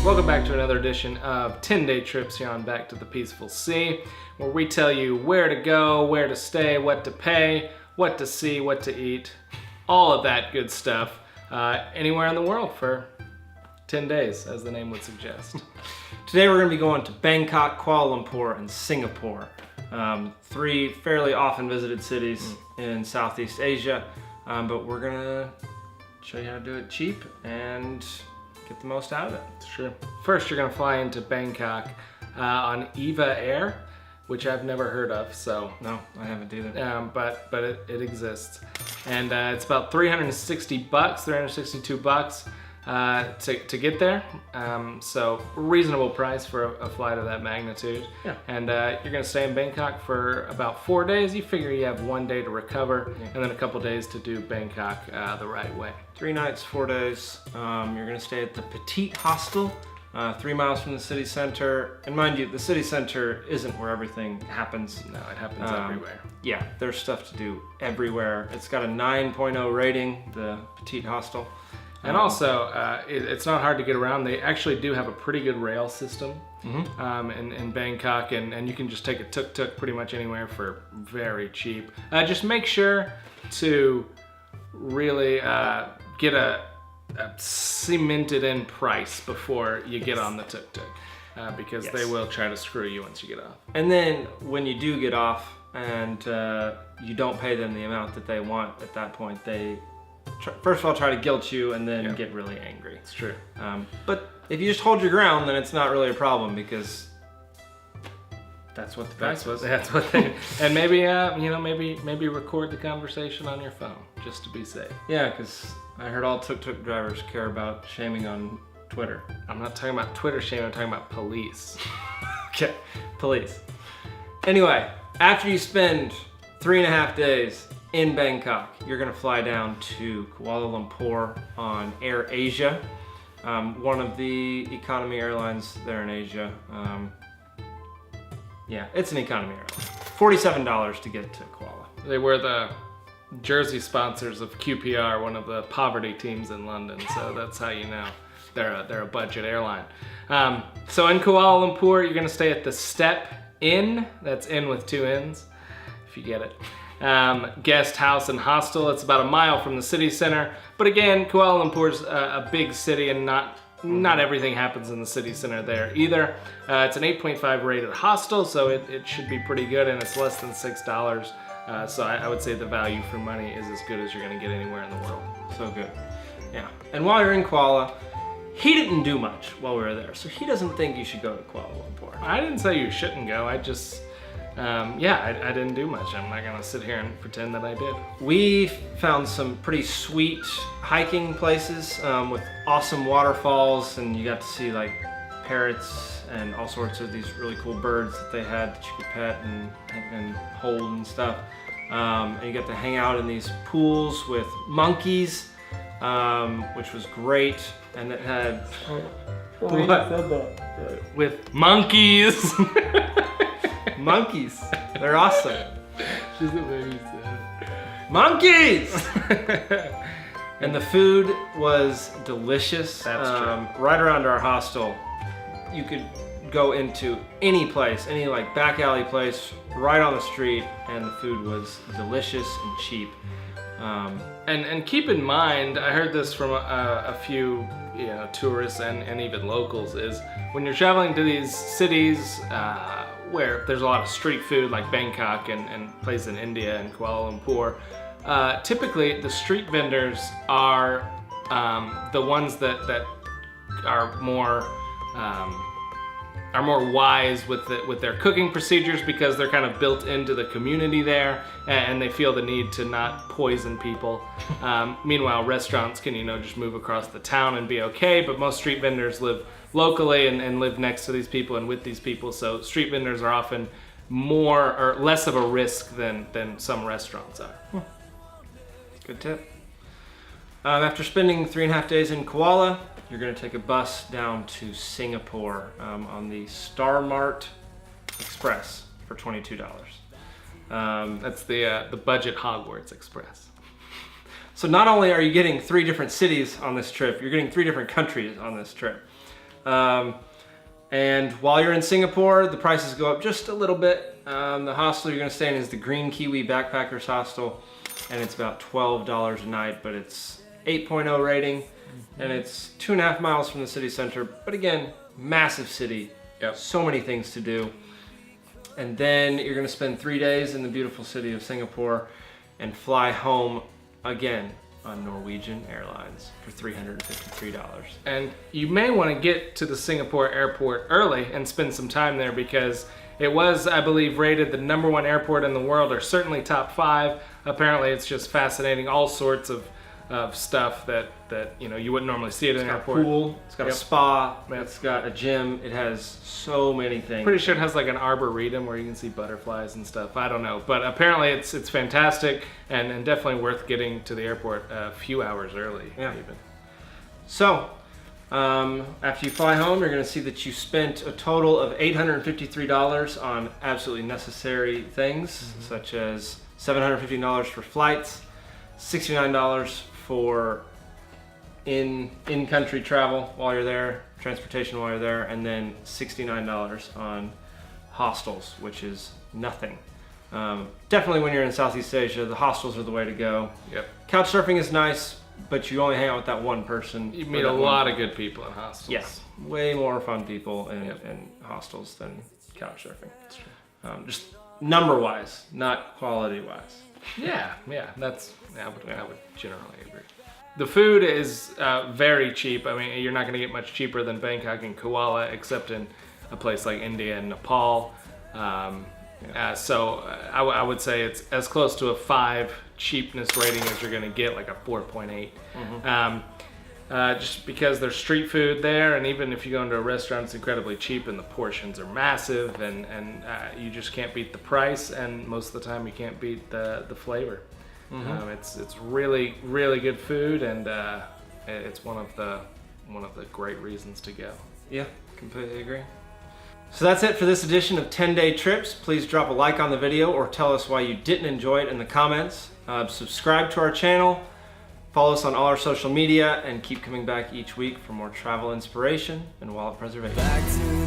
Welcome back to another edition of 10-Day Trips here on Back to the Peaceful Sea, where we tell you where to go, where to stay, what to pay, what to see, what to eat, all of that good stuff, anywhere in the world for 10 days, as the name would suggest. Today we're going to be going to Bangkok, Kuala Lumpur, and Singapore. Three fairly often visited cities in Southeast Asia, but we're going to show you how to do it cheap and get the most out of it. Sure. First, you're going to fly into Bangkok on EVA Air, which I've never heard of, so. No, I haven't either. But it exists. And it's about $362 to get there. So reasonable price for a flight of that magnitude. Yeah. And you're going to stay in Bangkok for about 4 days. You figure you have 1 day to recover, and then a couple days to do Bangkok the right way. 3 nights, 4 days. You're going to stay at the Petite Hostel, 3 miles from the city center. And mind you, the city center isn't where everything happens. No, it happens everywhere. Yeah, there's stuff to do everywhere. It's got a 9.0 rating, the Petite Hostel. And also, it's not hard to get around. They actually do have a pretty good rail system in Bangkok, and you can just take a tuk-tuk pretty much anywhere for very cheap. Just make sure to really get a cemented in price before you get on the tuk-tuk, because they will try to screw you once you get off. And then when you do get off and you don't pay them the amount that they want at that point, they first of all try to guilt you and then get really angry. It's true. But if you just hold your ground, then it's not really a problem because that's what the price was. That's what they. And maybe maybe record the conversation on your phone just to be safe. Yeah, because I heard all tuk-tuk drivers care about shaming on Twitter. I'm not talking about Twitter shaming. I'm talking about police. Okay, police. Anyway, after you spend 3.5 days in Bangkok, you're gonna fly down to Kuala Lumpur on Air Asia, one of the economy airlines there in Asia. Yeah, it's an economy airline. $47 to get to Kuala. They were the jersey sponsors of QPR, one of the poverty teams in London, so that's how you know they're a budget airline. So in Kuala Lumpur, you're gonna stay at the Step Inn. That's Inn with 2 N's, if you get it. Guest house and hostel. It's about 1 mile from the city center, but again, Kuala Lumpur's a big city, and not everything happens in the city center there either. It's an 8.5 rated hostel, so it should be pretty good, and it's less than $6. So I would say the value for money is as good as you're gonna get anywhere in the world. So good. Yeah. And while you're in Kuala, he didn't do much while we were there, so he doesn't think you should go to Kuala Lumpur. I didn't say you shouldn't go. I just, I didn't do much. I'm not gonna sit here and pretend that I did. We found some pretty sweet hiking places with awesome waterfalls, and you got to see like parrots and all sorts of these really cool birds that they had that you could pet and hold and stuff. And you got to hang out in these pools with monkeys, which was great. And it had With monkeys. Monkeys. They're awesome. Just the way you said Monkeys! And the food was delicious. That's true. Right around our hostel, you could go into any place, any like back alley place, right on the street, and the food was delicious and cheap. And keep in mind, I heard this from a few tourists and even locals, is when you're traveling to these cities where there's a lot of street food like Bangkok and places in India and Kuala Lumpur, typically the street vendors are the ones that are more wise with their cooking procedures, because they're kind of built into the community there, and they feel the need to not poison people. Meanwhile, restaurants can just move across the town and be okay, but most street vendors live locally and live next to these people and with these people, so street vendors are often more or less of a risk than some restaurants are. Good tip. After spending 3.5 days in Kuala, you're going to take a bus down to Singapore on the Star Mart Express for $22. That's the budget Hogwarts Express. So not only are you getting 3 different cities on this trip, you're getting 3 different countries on this trip. And while you're in Singapore, the prices go up just a little bit. The hostel you're gonna stay in is the Green Kiwi Backpackers Hostel, and it's about $12 a night, but it's 8.0 rating, and it's 2.5 miles from the city center. But again, massive city, so many things to do. And then you're gonna spend 3 days in the beautiful city of Singapore and fly home again on Norwegian Airlines for $353. And you may want to get to the Singapore airport early and spend some time there, because it was, I believe, rated the #1 airport in the world, or certainly top 5. Apparently it's just fascinating, all sorts of stuff that you know, you wouldn't normally see at an airport. It's got a pool, it's got a spa, it's got a gym, it has so many things. Pretty sure it has like an arboretum where you can see butterflies and stuff. I don't know, but apparently it's fantastic, and definitely worth getting to the airport a few hours early. Even. So after you fly home, you're going to see that you spent a total of $853 on absolutely necessary things, such as $750 for flights, $69 for in-country travel while you're there, transportation while you're there, and then $69 on hostels, which is nothing. Definitely when you're in Southeast Asia, the hostels are the way to go. Couch surfing is nice, but you only hang out with that one person. You meet a lot of good people in hostels. Yeah, way more fun people in hostels than couch surfing. That's true. Just number-wise, not quality-wise. Yeah, I would generally agree. The food is very cheap. I mean, you're not going to get much cheaper than Bangkok and Kuala, except in a place like India and Nepal. So I would say it's as close to a 5 cheapness rating as you're going to get, like a 4.8. Just because there's street food there, and even if you go into a restaurant, it's incredibly cheap, and the portions are massive, and you just can't beat the price, and most of the time you can't beat the flavor. It's really, really good food, and it's one of the great reasons to go. Yeah, completely agree. So that's it for this edition of 10-Day Trips. Please drop a like on the video or tell us why you didn't enjoy it in the comments. Subscribe to our channel, follow us on all our social media, and keep coming back each week for more travel inspiration and wallet preservation.